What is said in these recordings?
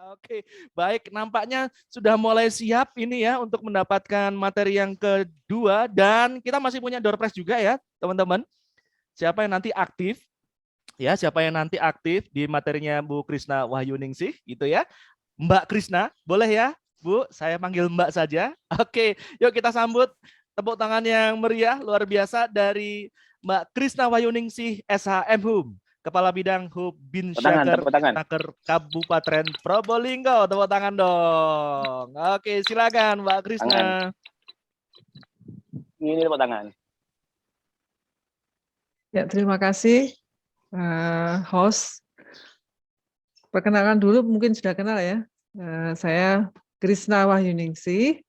Oke, baik. Nampaknya sudah mulai siap ini ya untuk mendapatkan materi yang kedua dan kita masih punya door prize juga ya, teman-teman. Siapa yang nanti aktif ya, siapa yang nanti aktif di materinya Bu Krisna Wahyuningsih gitu ya. Mbak Krisna, boleh ya, Bu? Saya panggil Mbak saja. Oke, yuk kita sambut tepuk tangan yang meriah luar biasa dari Mbak Krisna Wahyuningsih SHM Hum, Kepala Bidang Hub Bin Tepuk tangan, Syaker tepuk tangan. Naker Kabupaten Probolinggo. Tepuk tangan dong. Oke, silakan Mbak Krisna. Tangan. Ini tepuk tangan. Ya, terima kasih host. Perkenalkan dulu, mungkin sudah kenal ya. Saya Krisna Wahyuningsih,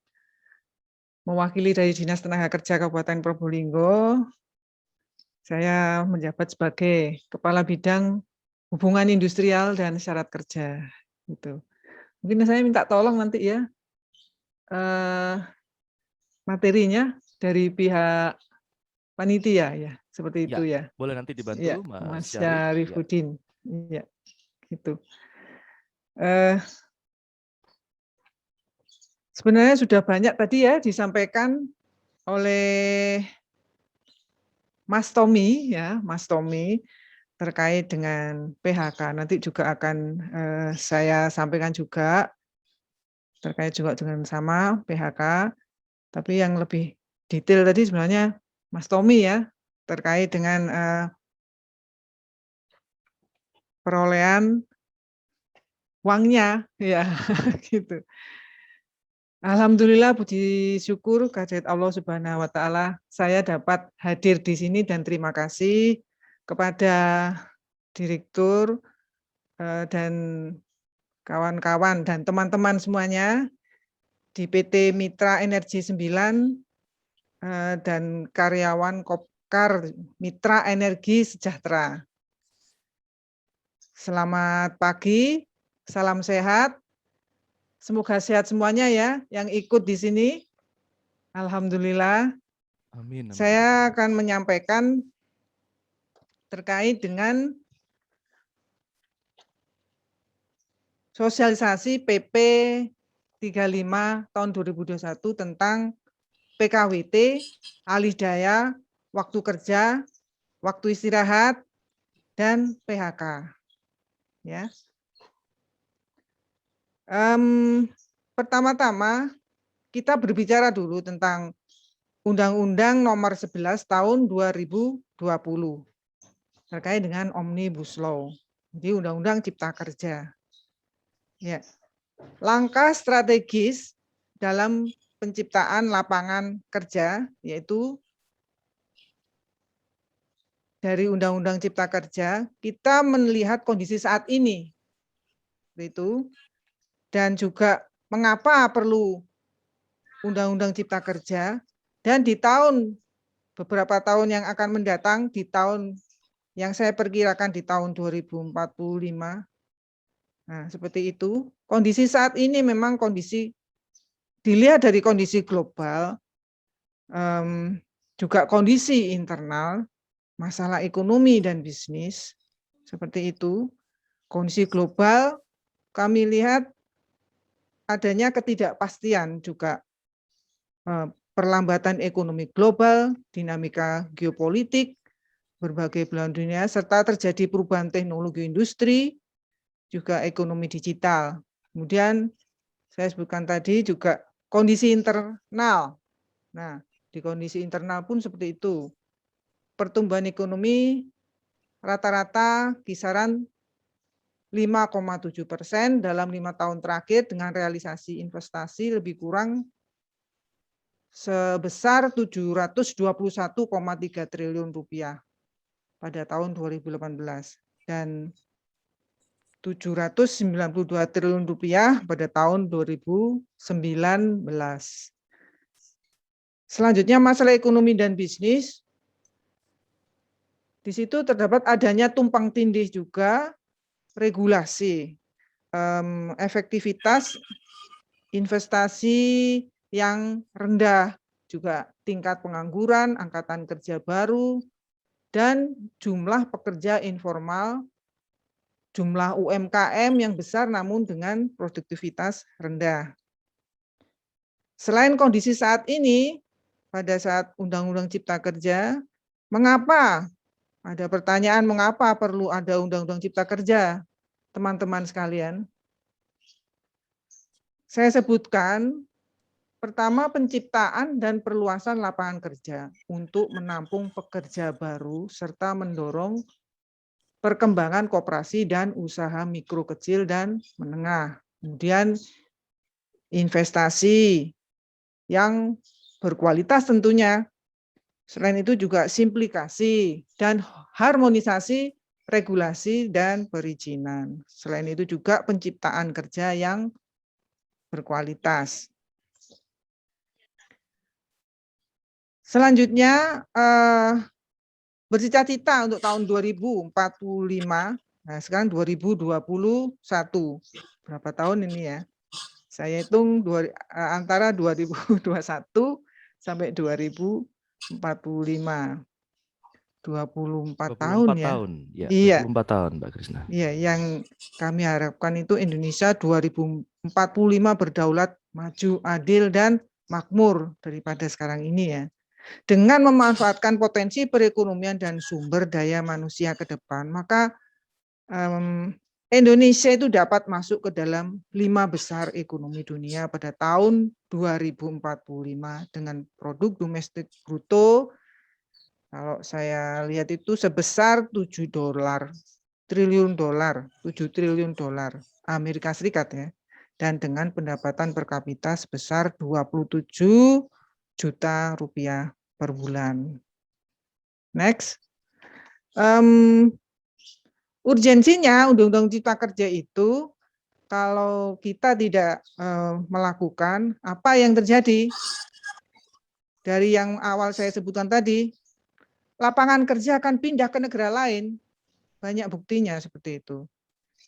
mewakili dari Dinas Tenaga Kerja Kabupaten Probolinggo. Saya menjabat sebagai Kepala Bidang Hubungan Industrial dan Syarat Kerja. Gitu. Mungkin saya minta tolong nanti ya materinya dari pihak panitia ya, seperti itu ya. Boleh nanti dibantu ya, Mas Syarifuddin. Ya, gitu. Sebenarnya sudah banyak tadi ya disampaikan oleh Mas Tommy ya, Mas Tommy terkait dengan PHK. Nanti juga akan saya sampaikan juga terkait juga dengan sama PHK. Tapi yang lebih detail tadi sebenarnya Mas Tommy ya, terkait dengan perolehan uangnya ya gitu. Alhamdulillah, puji syukur kehadirat Allah Subhanahu wa taala, saya dapat hadir di sini dan terima kasih kepada direktur dan kawan-kawan dan teman-teman semuanya di PT Mitra Energi 9 dan karyawan Kopkar Mitra Energi Sejahtera. Selamat pagi, salam sehat. Semoga sehat semuanya ya yang ikut di sini. Alhamdulillah. Amin. Saya akan menyampaikan terkait dengan sosialisasi PP 35 tahun 2021 tentang PKWT, alih daya, waktu kerja, waktu istirahat, dan PHK. Ya. Pertama-tama kita berbicara dulu tentang Undang-Undang Nomor 11 Tahun 2020 terkait dengan Omnibus Law, jadi Undang-Undang Cipta Kerja. Ya. Langkah strategis dalam penciptaan lapangan kerja yaitu dari Undang-Undang Cipta Kerja kita melihat kondisi saat ini, itu dan juga mengapa perlu Undang-Undang Cipta Kerja, dan di beberapa tahun yang akan mendatang, di tahun yang saya perkirakan di tahun 2045. Nah, seperti itu. Kondisi saat ini memang kondisi dilihat dari kondisi global, juga kondisi internal, masalah ekonomi dan bisnis, seperti itu. Kondisi global kami lihat adanya ketidakpastian juga, perlambatan ekonomi global, dinamika geopolitik, berbagai belahan dunia, serta terjadi perubahan teknologi industri, juga ekonomi digital. Kemudian saya sebutkan tadi juga kondisi internal. Nah, di kondisi internal pun seperti itu. Pertumbuhan ekonomi rata-rata kisaran 5,7% dalam 5 tahun terakhir dengan realisasi investasi lebih kurang sebesar 721,3 triliun rupiah pada tahun 2018 dan 792 triliun rupiah pada tahun 2019. Selanjutnya masalah ekonomi dan bisnis. Di situ terdapat adanya tumpang tindih juga regulasi, efektivitas investasi yang rendah, juga tingkat pengangguran, angkatan kerja baru, dan jumlah pekerja informal jumlah UMKM yang besar namun dengan produktivitas rendah. Selain kondisi saat ini, pada saat Undang-Undang Cipta Kerja, mengapa? Ada pertanyaan mengapa perlu ada Undang-Undang Cipta Kerja, teman-teman sekalian. Saya sebutkan, pertama penciptaan dan perluasan lapangan kerja untuk menampung pekerja baru serta mendorong perkembangan koperasi dan usaha mikro kecil dan menengah. Kemudian investasi yang berkualitas tentunya. Selain itu juga simplifikasi dan harmonisasi regulasi dan perizinan. Selain itu juga penciptaan kerja yang berkualitas. Selanjutnya bercita-cita untuk tahun 2045. Nah, sekarang 2021. Berapa tahun ini ya? Saya hitung antara 2021 sampai 2045. 24 tahun ya. Ya, Iya. 24 tahun, Mbak Krisna. Iya, yang kami harapkan itu Indonesia 2045 berdaulat, maju, adil, dan makmur daripada sekarang ini ya. Dengan memanfaatkan potensi perekonomian dan sumber daya manusia ke depan, maka Indonesia itu dapat masuk ke dalam 5 besar ekonomi dunia pada tahun 2045 dengan produk domestik bruto, kalau saya lihat itu sebesar 7 triliun dolar Amerika Serikat ya. Dan dengan pendapatan per kapita sebesar 27 juta rupiah per bulan. Next. Urgensinya Undang-Undang Cipta Kerja itu kalau kita tidak melakukan, apa yang terjadi? Dari yang awal saya sebutkan tadi, lapangan kerja akan pindah ke negara lain. Banyak buktinya seperti itu.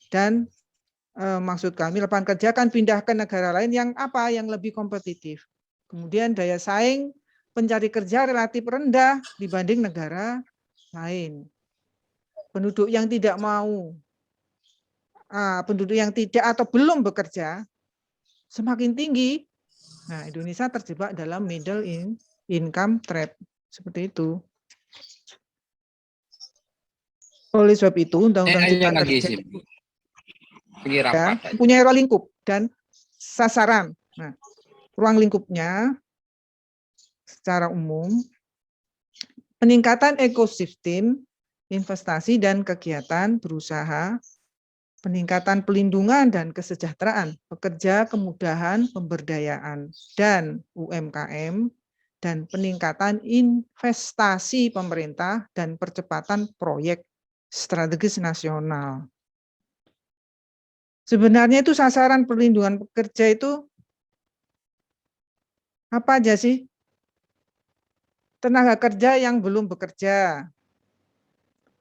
Dan maksud kami lapangan kerja akan pindah ke negara lain yang apa? Yang lebih kompetitif. Kemudian daya saing pencari kerja relatif rendah dibanding negara lain. Penduduk yang tidak mau, penduduk yang tidak atau belum bekerja semakin tinggi. Nah, Indonesia terjebak dalam middle income trap seperti itu. Oleh sebab itu, Undang-Undang Cipta Kerja punya ruang lingkup dan sasaran. Nah, ruang lingkupnya secara umum peningkatan ekosistem investasi dan kegiatan berusaha, peningkatan pelindungan dan kesejahteraan pekerja, kemudahan pemberdayaan dan UMKM, dan peningkatan investasi pemerintah dan percepatan proyek strategis nasional. Sebenarnya itu sasaran perlindungan pekerja itu apa aja sih? Tenaga kerja yang belum bekerja,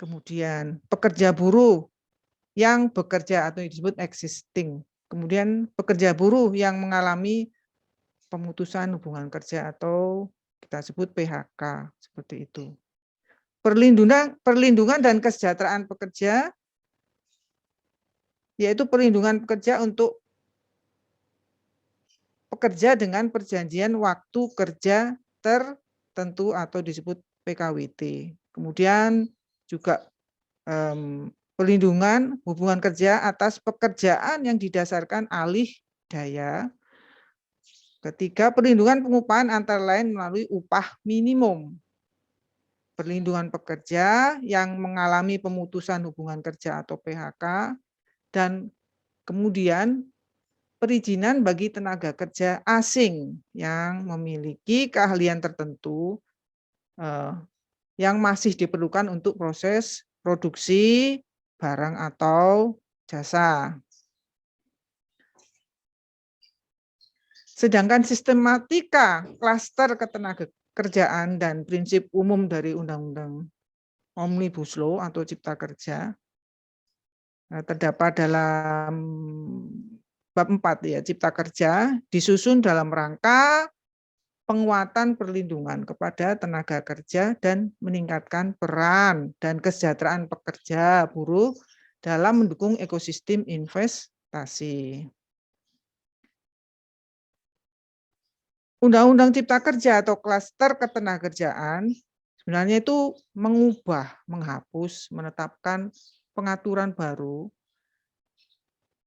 kemudian pekerja buruh yang bekerja atau disebut existing, kemudian pekerja buruh yang mengalami pemutusan hubungan kerja atau kita sebut PHK, seperti itu. Perlindungan dan kesejahteraan pekerja, yaitu perlindungan pekerja untuk pekerja dengan perjanjian waktu kerja tertentu atau disebut PKWT. Kemudian juga perlindungan hubungan kerja atas pekerjaan yang didasarkan alih daya. Ketiga, perlindungan pengupahan antara lain melalui upah minimum. Perlindungan pekerja yang mengalami pemutusan hubungan kerja atau PHK, dan kemudian perizinan bagi tenaga kerja asing yang memiliki keahlian tertentu yang masih diperlukan untuk proses produksi barang atau jasa. Sedangkan sistematika klaster ketenagakerjaan dan prinsip umum dari Undang-Undang Omnibus Law atau Cipta Kerja terdapat dalam bab 4 ya, Cipta Kerja, disusun dalam rangka penguatan perlindungan kepada tenaga kerja dan meningkatkan peran dan kesejahteraan pekerja buruh dalam mendukung ekosistem investasi. Undang-Undang Cipta Kerja atau Klaster Ketenagakerjaan sebenarnya itu mengubah, menghapus, menetapkan pengaturan baru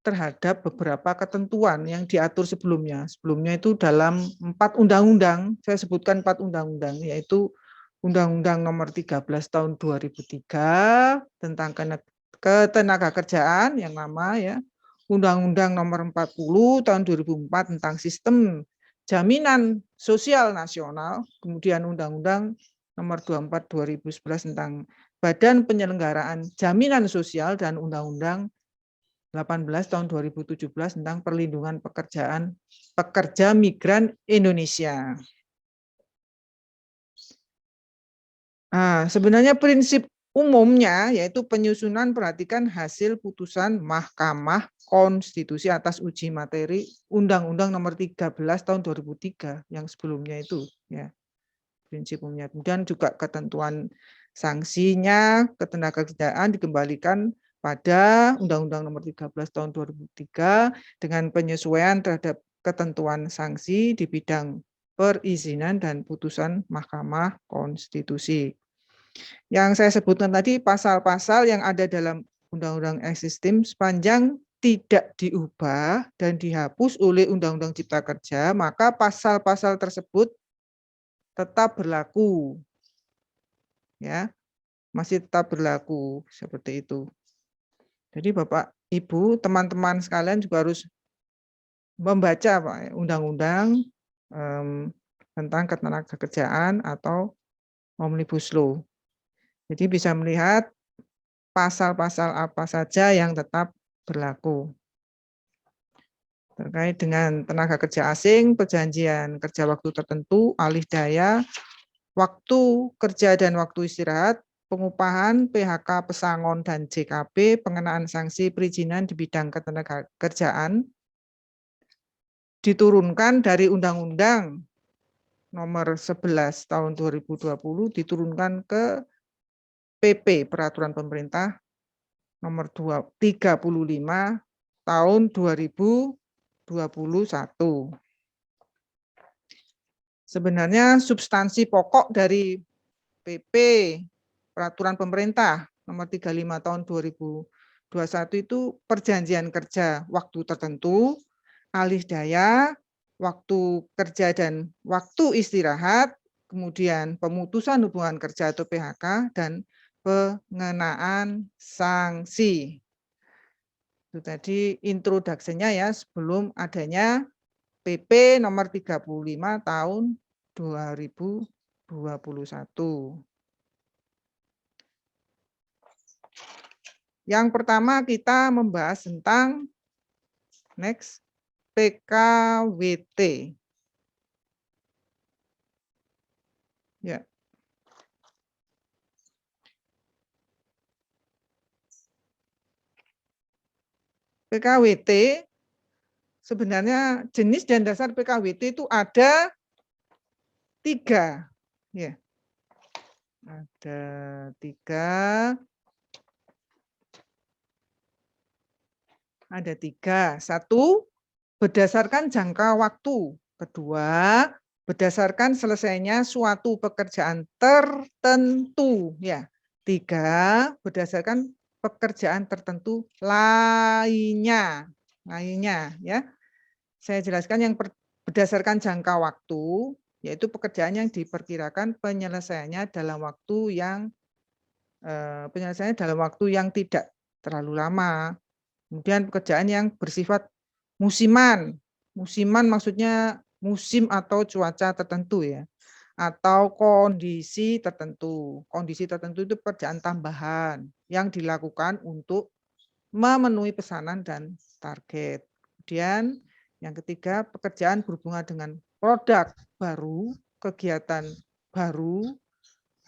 terhadap beberapa ketentuan yang diatur sebelumnya. Sebelumnya itu dalam 4 undang-undang, saya sebutkan 4 undang-undang, yaitu Undang-Undang Nomor 13 Tahun 2003 tentang ketenagakerjaan yang lama ya, Undang-Undang Nomor 40 Tahun 2004 tentang Sistem Jaminan Sosial Nasional, kemudian Undang-Undang Nomor 24 2011 tentang Badan Penyelenggaraan Jaminan Sosial, dan Undang-Undang 18 tahun 2017 tentang perlindungan pekerja migran Indonesia. Nah, sebenarnya prinsip umumnya yaitu penyusunan perhatikan hasil putusan Mahkamah Konstitusi atas uji materi Undang-Undang Nomor 13 tahun 2003 yang sebelumnya itu ya. Prinsip umumnya. Kemudian juga ketentuan sanksinya ketenagakerjaan dikembalikan pada Undang-Undang Nomor 13 tahun 2003 dengan penyesuaian terhadap ketentuan sanksi di bidang perizinan dan putusan Mahkamah Konstitusi. Yang saya sebutkan tadi pasal-pasal yang ada dalam Undang-Undang Existing sepanjang tidak diubah dan dihapus oleh Undang-Undang Cipta Kerja, maka pasal-pasal tersebut tetap berlaku. Ya, masih tetap berlaku seperti itu. Jadi Bapak, Ibu, teman-teman sekalian juga harus membaca Pak undang-undang tentang ketenagakerjaan atau Omnibus Law. Jadi bisa melihat pasal-pasal apa saja yang tetap berlaku. Terkait dengan tenaga kerja asing, perjanjian kerja waktu tertentu, alih daya, waktu kerja dan waktu istirahat, pengupahan, PHK, pesangon, dan JKP, pengenaan sanksi perizinan di bidang ketenagakerjaan, diturunkan dari Undang-Undang Nomor 11 Tahun 2020, diturunkan ke PP, Peraturan Pemerintah Nomor 35 Tahun 2021. Sebenarnya substansi pokok dari PP Peraturan Pemerintah Nomor 35 Tahun 2021 itu perjanjian kerja waktu tertentu, alih daya, waktu kerja dan waktu istirahat, kemudian pemutusan hubungan kerja atau PHK, dan pengenaan sanksi. Itu tadi introduksinya ya sebelum adanya PP nomor 35 tahun 2021. Yang pertama kita membahas tentang next PKWT. Ya. PKWT sebenarnya jenis dan dasar PKWT itu ada 3. Ya. Ada 3. Ada 3. 1, berdasarkan jangka waktu. 2, berdasarkan selesainya suatu pekerjaan tertentu. Ya. 3, berdasarkan pekerjaan tertentu lainnya. Ya. Saya jelaskan yang berdasarkan jangka waktu, yaitu pekerjaan yang diperkirakan penyelesaiannya dalam waktu yang tidak terlalu lama. Kemudian pekerjaan yang bersifat musiman. Musiman maksudnya musim atau cuaca tertentu ya. Atau kondisi tertentu. Kondisi tertentu itu pekerjaan tambahan yang dilakukan untuk memenuhi pesanan dan target. Kemudian yang ketiga, pekerjaan berhubungan dengan produk baru, kegiatan baru,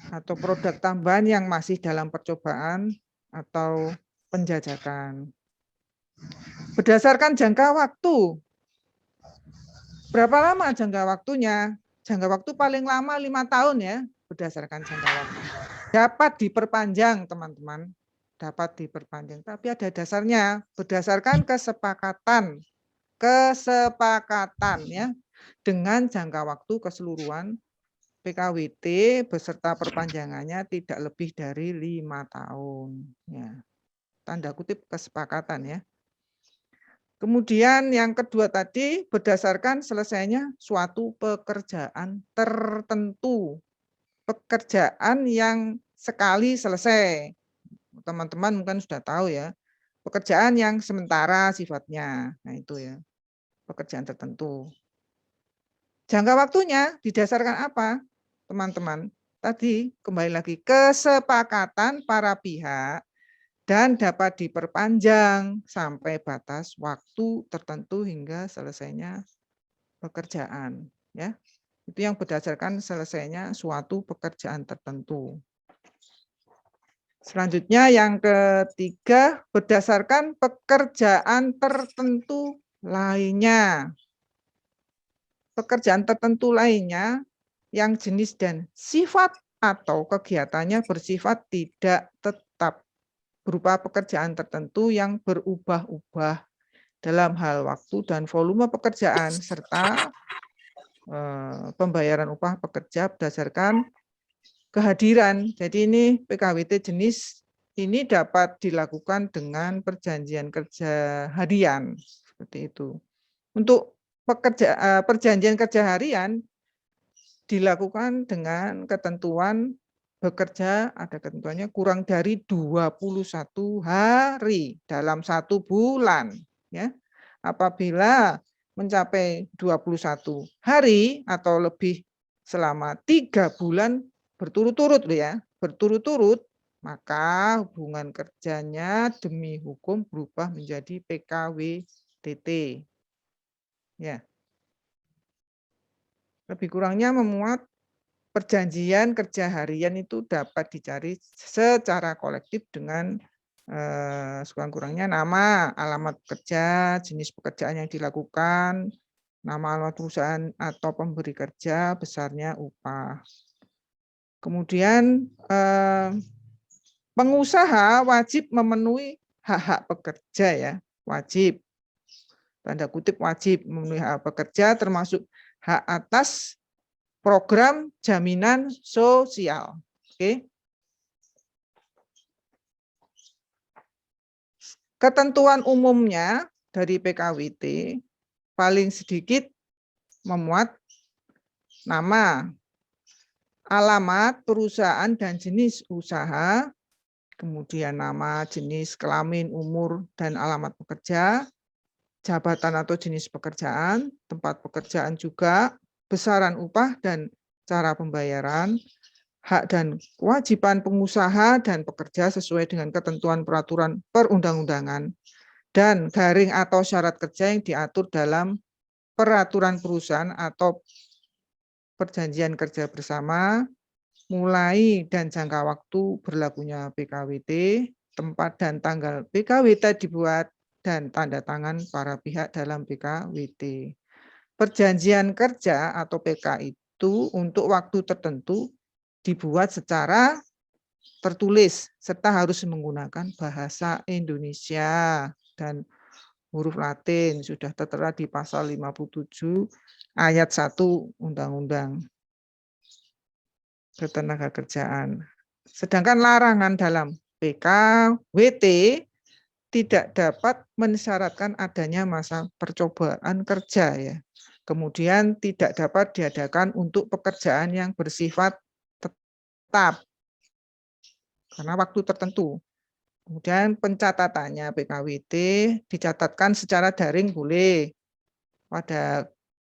atau produk tambahan yang masih dalam percobaan atau penjajakan. Berdasarkan jangka waktu. Berapa lama jangka waktunya? Jangka waktu paling lama 5 tahun ya, berdasarkan jangka waktu. Dapat diperpanjang, teman-teman. dapat diperpanjang. Tapi ada dasarnya, berdasarkan kesepakatan ya, dengan jangka waktu keseluruhan PKWT beserta perpanjangannya tidak lebih dari 5 tahun. Ya. Tanda kutip kesepakatan ya. Kemudian yang kedua tadi berdasarkan selesainya suatu pekerjaan tertentu. Pekerjaan yang sekali selesai. Teman-teman mungkin sudah tahu ya. Pekerjaan yang sementara sifatnya. Nah itu ya. Pekerjaan tertentu. Jangka waktunya didasarkan apa? Teman-teman. Tadi kembali lagi kesepakatan para pihak dan dapat diperpanjang sampai batas waktu tertentu hingga selesainya pekerjaan ya. Itu yang berdasarkan selesainya suatu pekerjaan tertentu. Selanjutnya yang ketiga berdasarkan pekerjaan tertentu lainnya. Pekerjaan tertentu lainnya yang jenis dan sifat atau kegiatannya bersifat tidak tetap, berupa pekerjaan tertentu yang berubah-ubah dalam hal waktu dan volume pekerjaan serta pembayaran upah pekerja berdasarkan kehadiran. Jadi ini PKWT jenis ini dapat dilakukan dengan perjanjian kerja harian seperti itu. Untuk perjanjian kerja harian dilakukan dengan ketentuan bekerja, ada ketentuannya kurang dari 21 hari dalam 1 bulan ya. Apabila mencapai 21 hari atau lebih selama 3 bulan berturut-turut ya, berturut-turut, maka hubungan kerjanya demi hukum berubah menjadi PKWTT. Ya. Lebih kurangnya memuat perjanjian kerja harian itu dapat dicari secara kolektif dengan sekurang-kurangnya nama, alamat pekerja, jenis pekerjaan yang dilakukan, nama alamat perusahaan atau pemberi kerja, besarnya upah. Kemudian pengusaha wajib memenuhi hak-hak pekerja ya, wajib. Tanda kutip wajib memenuhi hak pekerja termasuk hak atas program jaminan sosial. Oke. Ketentuan umumnya dari PKWT paling sedikit memuat nama, alamat perusahaan dan jenis usaha, kemudian nama, jenis, kelamin, umur, dan alamat pekerja, jabatan atau jenis pekerjaan, tempat pekerjaan juga, besaran upah dan cara pembayaran, hak dan kewajiban pengusaha dan pekerja sesuai dengan ketentuan peraturan perundang-undangan, dan garing atau syarat kerja yang diatur dalam peraturan perusahaan atau perjanjian kerja bersama, mulai dan jangka waktu berlakunya PKWT, tempat dan tanggal PKWT dibuat, dan tanda tangan para pihak dalam PKWT. Perjanjian kerja atau PK itu untuk waktu tertentu dibuat secara tertulis serta harus menggunakan bahasa Indonesia dan huruf Latin, sudah tertera di pasal 57 ayat 1 Undang-Undang Ketenagakerjaan. Sedangkan larangan dalam PKWT tidak dapat mensyaratkan adanya masa percobaan kerja ya. Kemudian tidak dapat diadakan untuk pekerjaan yang bersifat tetap karena waktu tertentu. Kemudian pencatatannya PKWT dicatatkan secara daring boleh pada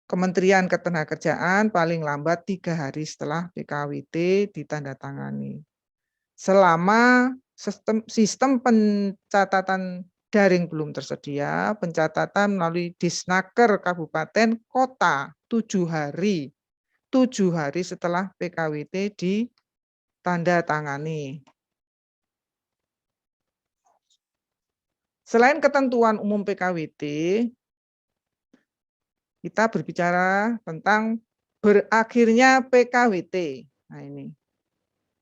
Kementerian Ketenagakerjaan paling lambat 3 hari setelah PKWT ditandatangani. Selama sistem pencatatan daring belum tersedia, pencatatan melalui Disnaker Kabupaten Kota 7 hari. 7 hari setelah PKWT ditandatangani. Selain ketentuan umum PKWT, kita berbicara tentang berakhirnya PKWT. Nah ini.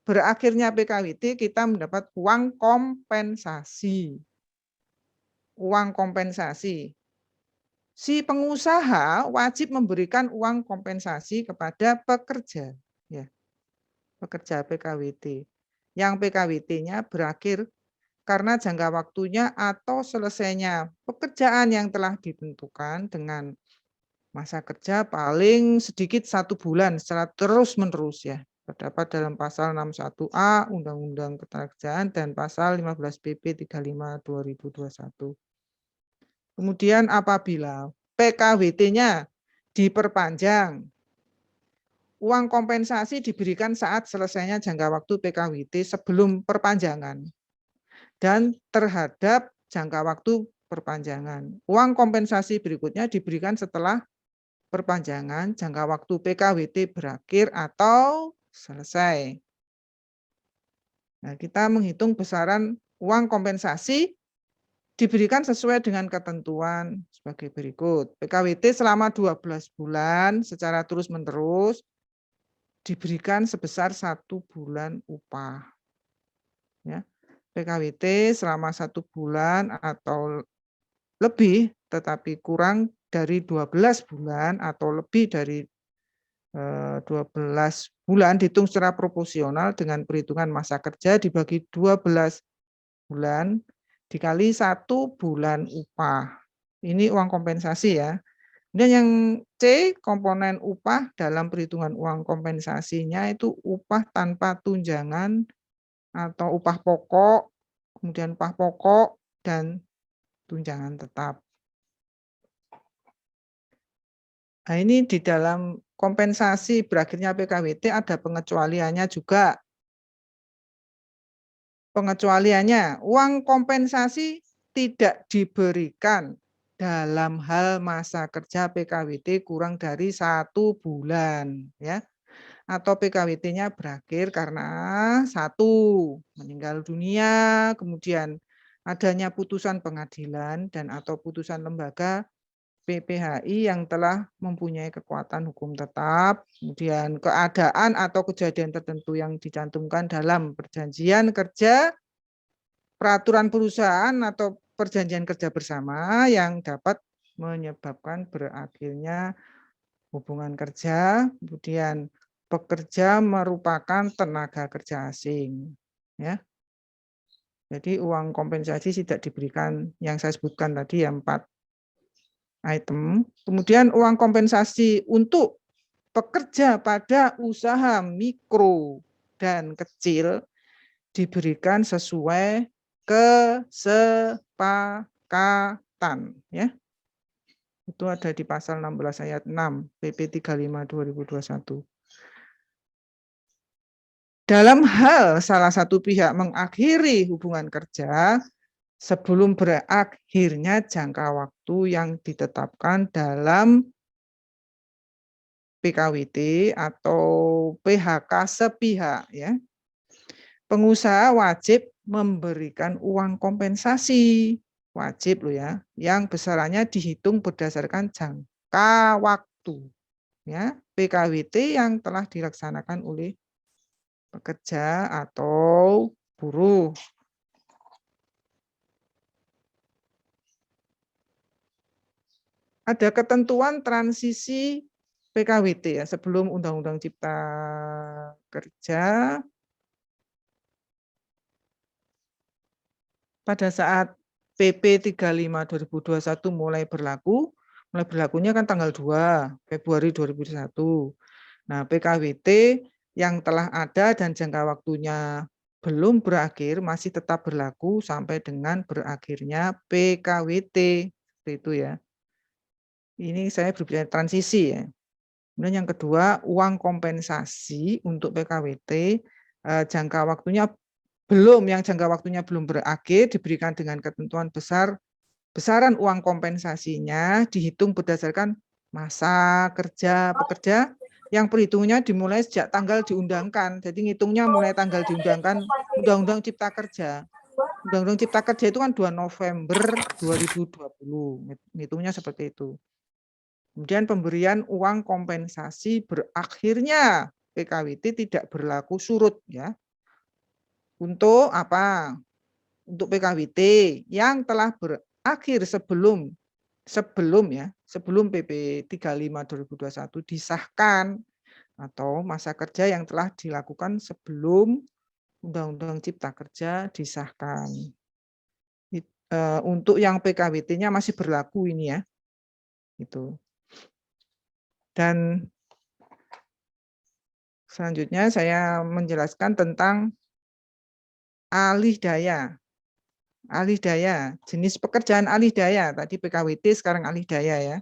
berakhirnya PKWT kita mendapat uang kompensasi. Uang kompensasi. Si pengusaha wajib memberikan uang kompensasi kepada pekerja, ya, pekerja PKWT. Yang PKWT-nya berakhir karena jangka waktunya atau selesainya pekerjaan yang telah ditentukan dengan masa kerja paling sedikit 1 bulan secara terus-menerus, ya. Terdapat dalam pasal 61A Undang-Undang Ketenagakerjaan dan pasal 15 PP 35 2021. Kemudian apabila PKWT-nya diperpanjang, uang kompensasi diberikan saat selesainya jangka waktu PKWT sebelum perpanjangan dan terhadap jangka waktu perpanjangan. Uang kompensasi berikutnya diberikan setelah perpanjangan jangka waktu PKWT berakhir atau selesai. Nah, kita menghitung besaran uang kompensasi diberikan sesuai dengan ketentuan sebagai berikut. PKWT selama 12 bulan secara terus-menerus diberikan sebesar 1 bulan upah. Ya. PKWT selama 1 bulan atau lebih tetapi kurang dari 12 bulan atau lebih dari 12 bulan dihitung secara proporsional dengan perhitungan masa kerja dibagi 12 bulan dikali 1 bulan upah. Ini uang kompensasi, ya. Dan yang C, komponen upah dalam perhitungan uang kompensasinya itu upah tanpa tunjangan atau upah pokok, kemudian upah pokok dan tunjangan tetap. Nah, ini di dalam kompensasi berakhirnya PKWT ada pengecualiannya juga. Pengecualiannya, uang kompensasi tidak diberikan dalam hal masa kerja PKWT kurang dari 1 bulan, ya, atau PKWT-nya berakhir karena 1, meninggal dunia, kemudian adanya putusan pengadilan dan atau putusan lembaga PPHI yang telah mempunyai kekuatan hukum tetap, kemudian keadaan atau kejadian tertentu yang dicantumkan dalam perjanjian kerja, peraturan perusahaan atau perjanjian kerja bersama yang dapat menyebabkan berakhirnya hubungan kerja, kemudian pekerja merupakan tenaga kerja asing, ya. Jadi uang kompensasi tidak diberikan yang saya sebutkan tadi ya 4 item. Kemudian uang kompensasi untuk pekerja pada usaha mikro dan kecil diberikan sesuai kesepakatan, ya. Itu ada di pasal 16 ayat 6 PP 35 2021. Dalam hal salah satu pihak mengakhiri hubungan kerja sebelum berakhirnya jangka waktu yang ditetapkan dalam PKWT atau PHK sepihak, ya. Pengusaha wajib memberikan uang kompensasi, wajib loh, ya, yang besarannya dihitung berdasarkan jangka waktu, ya, PKWT yang telah dilaksanakan oleh pekerja atau buruh. Ada ketentuan transisi PKWT, ya, sebelum Undang-Undang Cipta Kerja. Pada saat PP 35 2021 mulai berlakunya kan tanggal 2 Februari 2021. Nah, PKWT yang telah ada dan jangka waktunya belum berakhir masih tetap berlaku sampai dengan berakhirnya PKWT. Seperti itu, ya. Ini saya berbicara transisi, ya. Kemudian yang kedua, uang kompensasi untuk PKWT jangka waktunya yang jangka waktunya belum berakhir diberikan dengan ketentuan besaran uang kompensasinya dihitung berdasarkan masa kerja pekerja yang perhitungannya dimulai sejak tanggal diundangkan. Jadi ngitungnya mulai tanggal diundangkan Undang-Undang Cipta Kerja. Undang-Undang Cipta Kerja itu kan 2 November 2020. Ngitungnya seperti itu. Kemudian pemberian uang kompensasi berakhirnya PKWT tidak berlaku surut, ya. Untuk apa? Untuk PKWT yang telah berakhir sebelum PP 35 2021 disahkan, atau masa kerja yang telah dilakukan sebelum Undang-Undang Cipta Kerja disahkan. Untuk yang PKWT-nya masih berlaku ini ya. Itu. Dan selanjutnya saya menjelaskan tentang alih daya. Alih daya, jenis pekerjaan alih daya. Tadi PKWT, sekarang alih daya ya.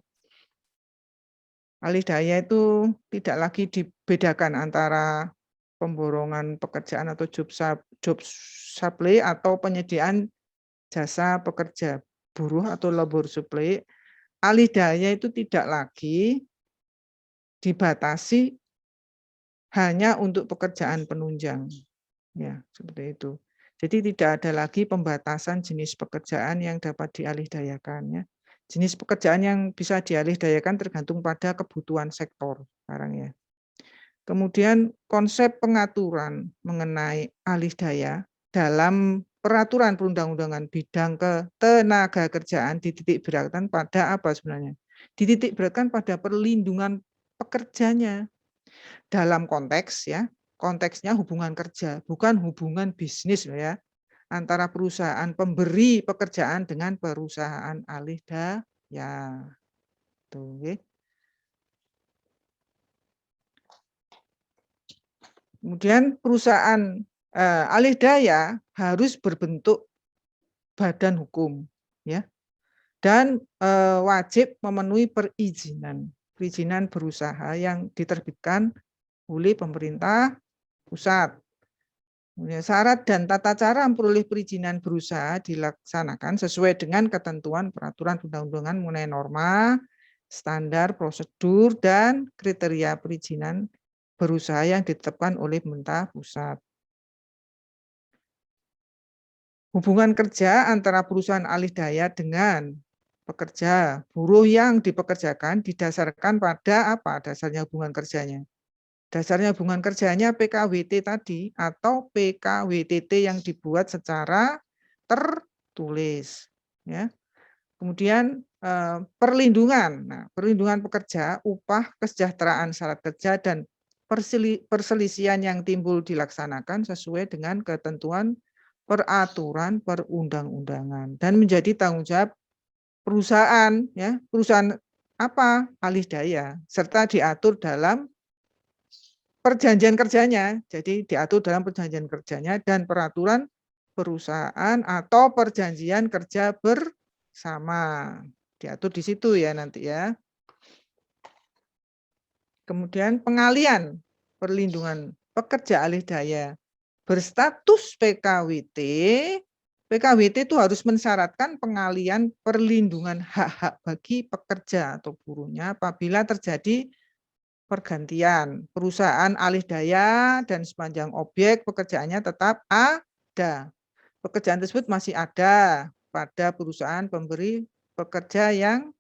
Alih daya itu tidak lagi dibedakan antara pemborongan pekerjaan atau job supply atau penyediaan jasa pekerja buruh atau labor supply. Alih daya itu tidak lagi dibatasi hanya untuk pekerjaan penunjang. Ya, seperti itu. Jadi tidak ada lagi pembatasan jenis pekerjaan yang dapat dialihdayakan ya. Jenis pekerjaan yang bisa dialihdayakan tergantung pada kebutuhan sektor sekarang ya. Kemudian konsep pengaturan mengenai alih daya dalam peraturan perundang-undangan bidang ketenaga kerjaan dititik beratkan pada apa sebenarnya? Dititik beratkan pada perlindungan pekerjanya dalam konteks ya, konteksnya hubungan kerja, bukan hubungan bisnis ya, antara perusahaan pemberi pekerjaan dengan perusahaan alih daya. Tuh, okay. Kemudian perusahaan alih daya harus berbentuk badan hukum ya, dan wajib memenuhi perizinan berusaha yang diterbitkan oleh pemerintah pusat. Syarat dan tata cara memperoleh perizinan berusaha dilaksanakan sesuai dengan ketentuan peraturan perundang-undangan mengenai norma, standar, prosedur, dan kriteria perizinan berusaha yang ditetapkan oleh pemerintah pusat. Hubungan kerja antara perusahaan alih daya dengan pekerja buruh yang dipekerjakan didasarkan pada apa? Dasarnya hubungan kerjanya. Dasarnya hubungan kerjanya PKWT tadi atau PKWTT yang dibuat secara tertulis ya. Kemudian perlindungan. Nah, perlindungan pekerja, upah, kesejahteraan syarat kerja dan perselisihan yang timbul dilaksanakan sesuai dengan ketentuan peraturan perundang-undangan dan menjadi tanggung jawab perusahaan ya, perusahaan apa? Alih daya serta diatur dalam perjanjian kerjanya. Jadi diatur dalam perjanjian kerjanya dan peraturan perusahaan atau perjanjian kerja bersama. Diatur di situ ya nanti ya. Kemudian pengalian perlindungan pekerja alih daya berstatus PKWT. PKWT itu harus mensyaratkan pengalian perlindungan hak-hak bagi pekerja atau buruhnya apabila terjadi pergantian perusahaan alih daya dan sepanjang objek pekerjaannya tetap ada. Pekerjaan tersebut masih ada pada perusahaan pemberi pekerja yang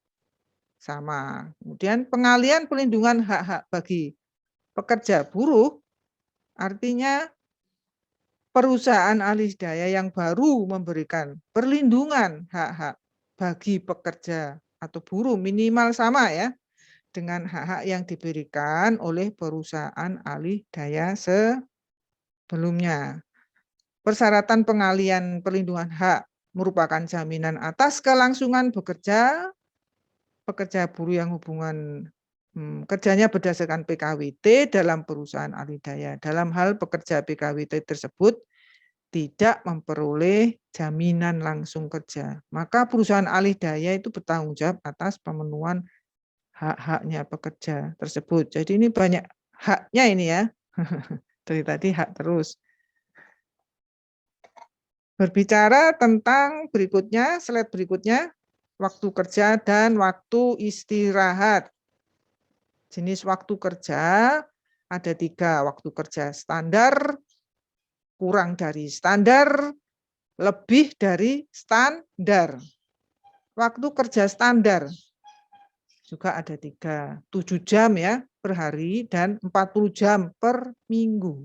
sama. Kemudian pengalian pelindungan hak-hak bagi pekerja buruh artinya perusahaan alih daya yang baru memberikan perlindungan hak-hak bagi pekerja atau buruh minimal sama ya dengan hak-hak yang diberikan oleh perusahaan alih daya sebelumnya. Persyaratan pengalian perlindungan hak merupakan jaminan atas kelangsungan bekerja pekerja buruh yang hubungan kerjanya berdasarkan PKWT dalam perusahaan alih daya. Dalam hal pekerja PKWT tersebut tidak memperoleh jaminan langsung kerja, maka perusahaan alih daya itu bertanggung jawab atas pemenuhan hak-haknya pekerja tersebut. Jadi ini banyak haknya ini ya. Dari tadi hak terus. Berbicara tentang berikutnya, slide berikutnya, waktu kerja dan waktu istirahat. Jenis waktu kerja ada 3, waktu kerja standar, kurang dari standar, lebih dari standar. Waktu kerja standar juga ada 3, 7 jam ya per hari dan 40 jam per minggu.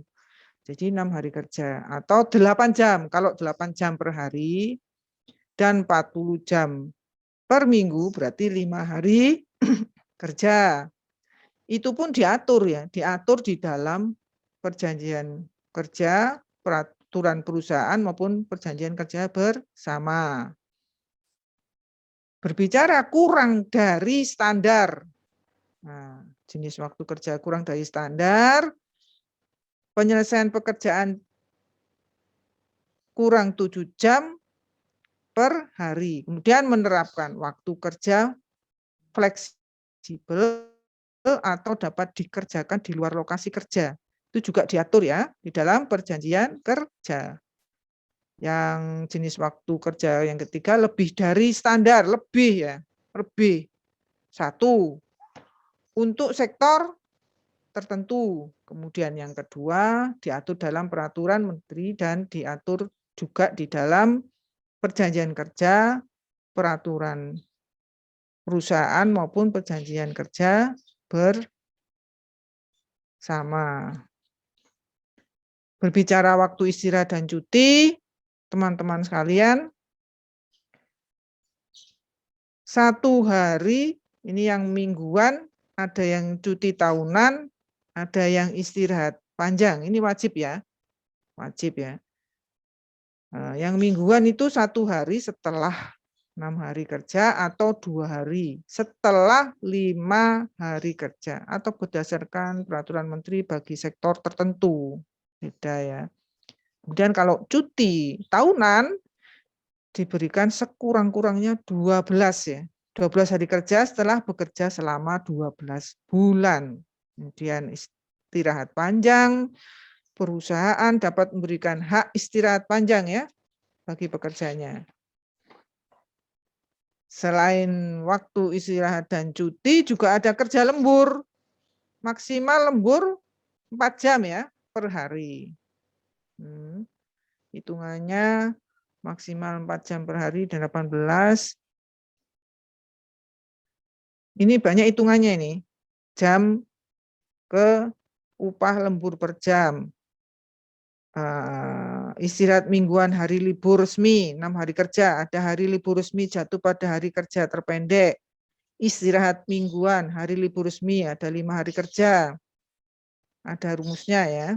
Jadi 6 hari kerja atau 8 jam. Kalau 8 jam per hari dan 40 jam per minggu berarti 5 hari kerja. Itu pun diatur ya, diatur di dalam perjanjian kerja, peraturan perusahaan maupun perjanjian kerja bersama. Berbicara kurang dari standar. Nah, jenis waktu kerja kurang dari standar, penyelesaian pekerjaan kurang 7 jam per hari. Kemudian menerapkan waktu kerja fleksibel atau dapat dikerjakan di luar lokasi kerja. Itu juga diatur ya di dalam perjanjian kerja. Yang jenis waktu kerja yang ketiga lebih dari standar, lebih ya, lebih. 1, untuk sektor tertentu. Kemudian yang kedua diatur dalam peraturan menteri dan diatur juga di dalam perjanjian kerja, peraturan perusahaan maupun perjanjian kerja bersama. Berbicara waktu istirahat dan cuti, teman-teman sekalian, 1 hari, ini yang mingguan, ada yang cuti tahunan, ada yang istirahat panjang, ini wajib ya, wajib ya. Yang mingguan itu 1 hari setelah 6 hari kerja atau 2 hari setelah 5 hari kerja atau berdasarkan peraturan menteri bagi sektor tertentu. Beda ya. Kemudian kalau cuti tahunan diberikan sekurang-kurangnya 12 ya. 12 hari kerja setelah bekerja selama 12 bulan. Kemudian istirahat panjang, perusahaan dapat memberikan hak istirahat panjang ya bagi pekerjanya. Selain waktu istirahat dan cuti juga ada kerja lembur. Maksimal lembur 4 jam ya per hari. Hitungannya maksimal 4 jam per hari dan 18. Ini banyak hitungannya ini. Jam ke upah lembur per jam. Istirahat mingguan hari libur resmi, 6 hari kerja. Ada hari libur resmi jatuh pada hari kerja terpendek. Istirahat mingguan hari libur resmi ada 5 hari kerja. Ada rumusnya ya.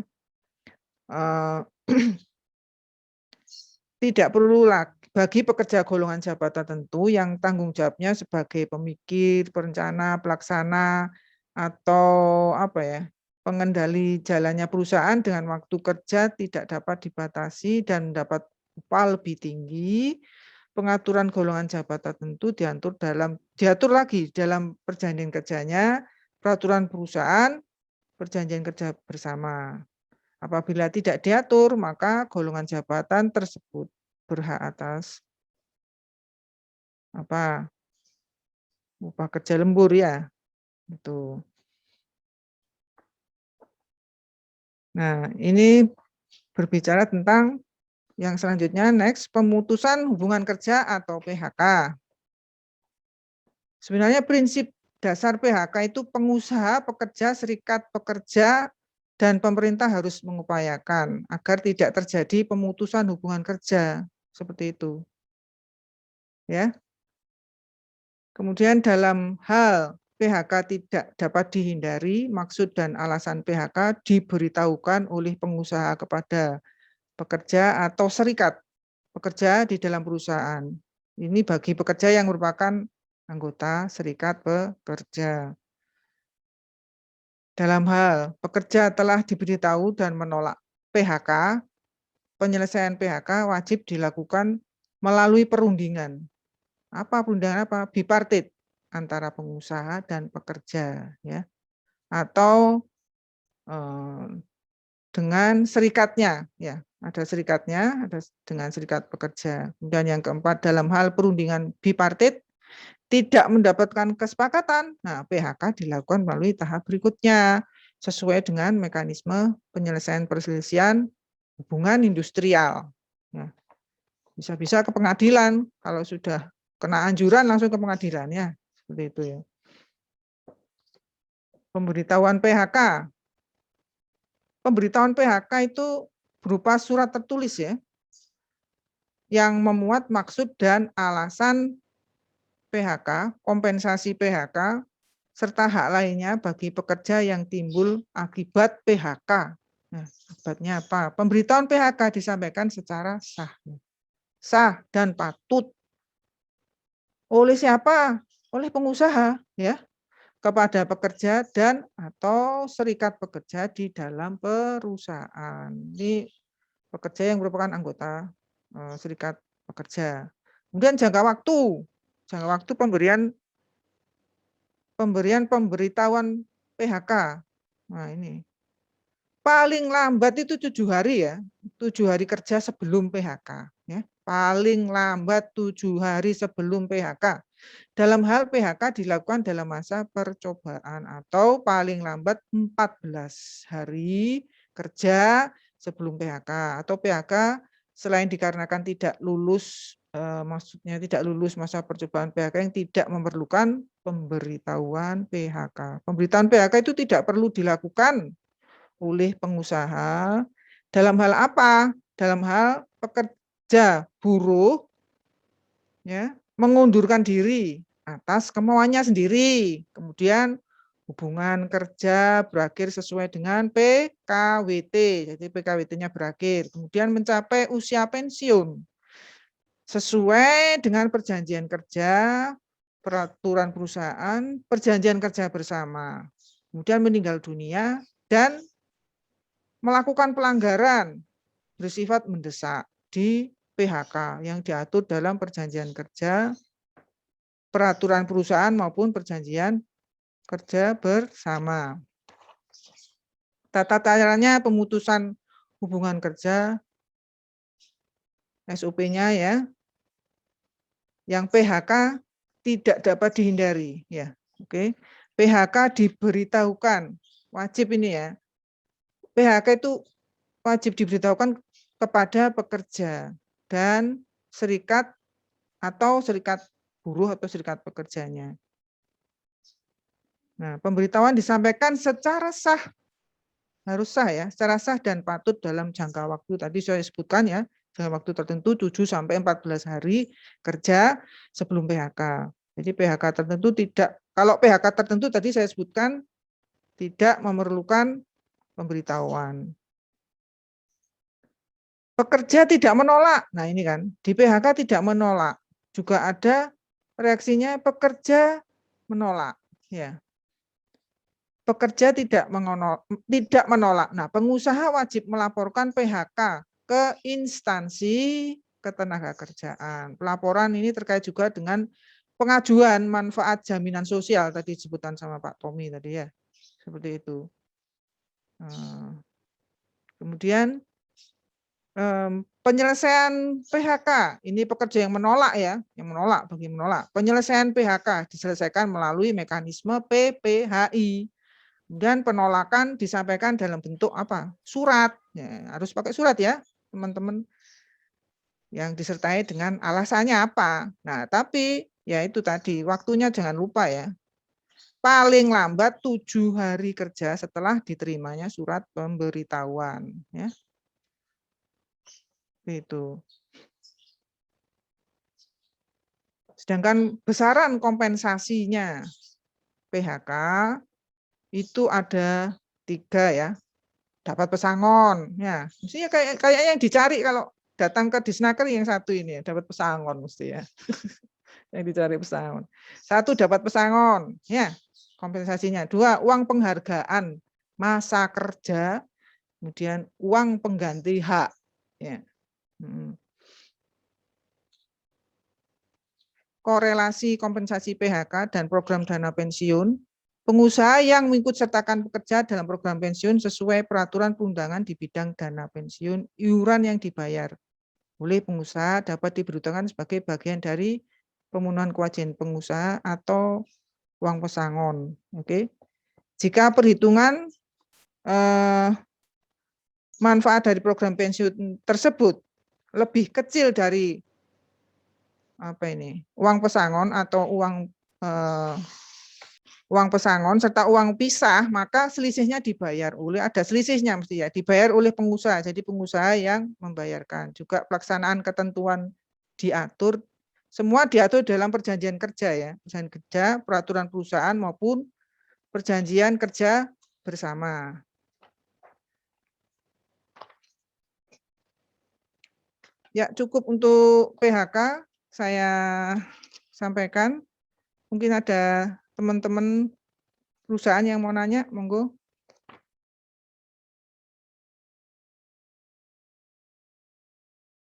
Tidak perlu lagi bagi pekerja golongan jabatan tertentu yang tanggung jawabnya sebagai pemikir, perencana, pelaksana, atau apa ya, pengendali jalannya perusahaan dengan waktu kerja tidak dapat dibatasi dan mendapat upah lebih tinggi. Pengaturan golongan jabatan tertentu diatur lagi dalam perjanjian kerjanya, peraturan perusahaan, perjanjian kerja bersama. Apabila tidak diatur, maka golongan jabatan tersebut berhak atas upah kerja lembur ya. Itu. Nah, ini berbicara tentang yang selanjutnya, next, pemutusan hubungan kerja atau PHK. Sebenarnya prinsip dasar PHK itu pengusaha, pekerja, serikat pekerja, dan pemerintah harus mengupayakan agar tidak terjadi pemutusan hubungan kerja seperti itu. Ya. Kemudian dalam hal PHK tidak dapat dihindari, maksud dan alasan PHK diberitahukan oleh pengusaha kepada pekerja atau serikat pekerja di dalam perusahaan. Ini bagi pekerja yang merupakan anggota serikat pekerja. Dalam hal pekerja telah diberitahu dan menolak PHK, penyelesaian PHK wajib dilakukan melalui perundingan. Apa perundingan apa? Bipartit antara pengusaha dan pekerja ya. Atau dengan serikatnya ya. Ada serikatnya, ada dengan serikat pekerja. Dan yang keempat, dalam hal perundingan bipartit tidak mendapatkan kesepakatan, nah PHK dilakukan melalui tahap berikutnya sesuai dengan mekanisme penyelesaian perselisihan hubungan industrial. Nah, bisa-bisa ke pengadilan, kalau sudah kena anjuran langsung ke pengadilan ya, seperti itu ya. Pemberitahuan PHK. pemberitahuan PHK itu berupa surat tertulis ya, yang memuat maksud dan alasan PHK, kompensasi PHK, serta hak lainnya bagi pekerja yang timbul akibat PHK. Nah, akibatnya apa? Pemberitahuan PHK disampaikan secara sah dan patut. Oleh siapa? Oleh pengusaha, ya, kepada pekerja dan atau serikat pekerja di dalam perusahaan. Ini pekerja yang merupakan anggota serikat pekerja. Kemudian jangka waktu pemberian pemberitahuan PHK. Nah, ini paling lambat itu 7 hari ya, 7 hari kerja sebelum PHK. Ya, paling lambat 7 hari sebelum PHK. Dalam hal PHK dilakukan dalam masa percobaan atau paling lambat 14 hari kerja sebelum PHK, atau PHK selain dikarenakan tidak lulus, maksudnya tidak lulus masa percobaan PHK yang tidak memerlukan pemberitahuan PHK. Pemberitahuan PHK itu tidak perlu dilakukan oleh pengusaha dalam hal apa? Dalam hal pekerja buruh ya mengundurkan diri atas kemauannya sendiri. Kemudian hubungan kerja berakhir sesuai dengan PKWT. Jadi PKWT-nya berakhir. Kemudian mencapai usia pensiun sesuai dengan perjanjian kerja, peraturan perusahaan, perjanjian kerja bersama. Kemudian meninggal dunia dan melakukan pelanggaran bersifat mendesak di PHK yang diatur dalam perjanjian kerja, peraturan perusahaan maupun perjanjian kerja bersama. Tata caranya pemutusan hubungan kerja, SOP-nya ya, yang PHK tidak dapat dihindari ya. Oke. PHK diberitahukan, wajib ini ya. PHK itu wajib diberitahukan kepada pekerja dan serikat atau serikat buruh atau serikat pekerjanya. Nah, pemberitahuan disampaikan secara sah, harus sah ya, secara sah dan patut dalam jangka waktu tadi saya sebutkan ya, dalam waktu tertentu 7 sampai 14 hari kerja sebelum PHK. Jadi PHK tertentu tidak, kalau PHK tertentu tadi saya sebutkan tidak memerlukan pemberitahuan. Pekerja tidak menolak. Nah, ini kan di PHK tidak menolak. Juga ada reaksinya pekerja menolak, ya. Pekerja tidak menolak. Nah, pengusaha wajib melaporkan PHK ke instansi ketenagakerjaan. Pelaporan ini terkait juga dengan pengajuan manfaat jaminan sosial tadi disebutan sama Pak Tommy tadi ya. Seperti itu. Kemudian penyelesaian PHK, ini pekerja yang menolak ya, yang menolak, bagi menolak. Penyelesaian PHK diselesaikan melalui mekanisme PPHI. Dan penolakan disampaikan dalam bentuk apa? Surat. Ya, harus pakai surat ya, teman-teman. Yang disertai dengan alasannya apa. Nah, tapi ya itu tadi, waktunya jangan lupa ya. Paling lambat 7 hari kerja setelah diterimanya surat pemberitahuan. Ya. Itu. Sedangkan besaran kompensasinya PHK itu ada 3 ya. Dapat pesangon ya. Mestinya kayak yang dicari kalau datang ke Disnaker yang satu ini ya, dapat pesangon mesti ya. Yang dicari pesangon. 1 dapat pesangon ya, kompensasinya. 2 uang penghargaan masa kerja, kemudian uang pengganti hak ya. Korelasi kompensasi PHK dan program dana pensiun, pengusaha yang mengikut sertakan pekerja dalam program pensiun sesuai peraturan perundangan di bidang dana pensiun, iuran yang dibayar oleh pengusaha dapat diberitahukan sebagai bagian dari pemenuhan kewajiban pengusaha atau uang pesangon. Oke. Jika perhitungan manfaat dari program pensiun tersebut lebih kecil dari uang pesangon atau uang uang pesangon serta uang pisah, maka selisihnya dibayar oleh, ada selisihnya mesti ya, dibayar oleh pengusaha. Jadi pengusaha yang membayarkan. Juga pelaksanaan ketentuan diatur, semua diatur dalam perjanjian kerja ya, perjanjian kerja, peraturan perusahaan maupun perjanjian kerja bersama. Ya, cukup untuk PHK saya sampaikan. Mungkin ada teman-teman perusahaan yang mau nanya, monggo.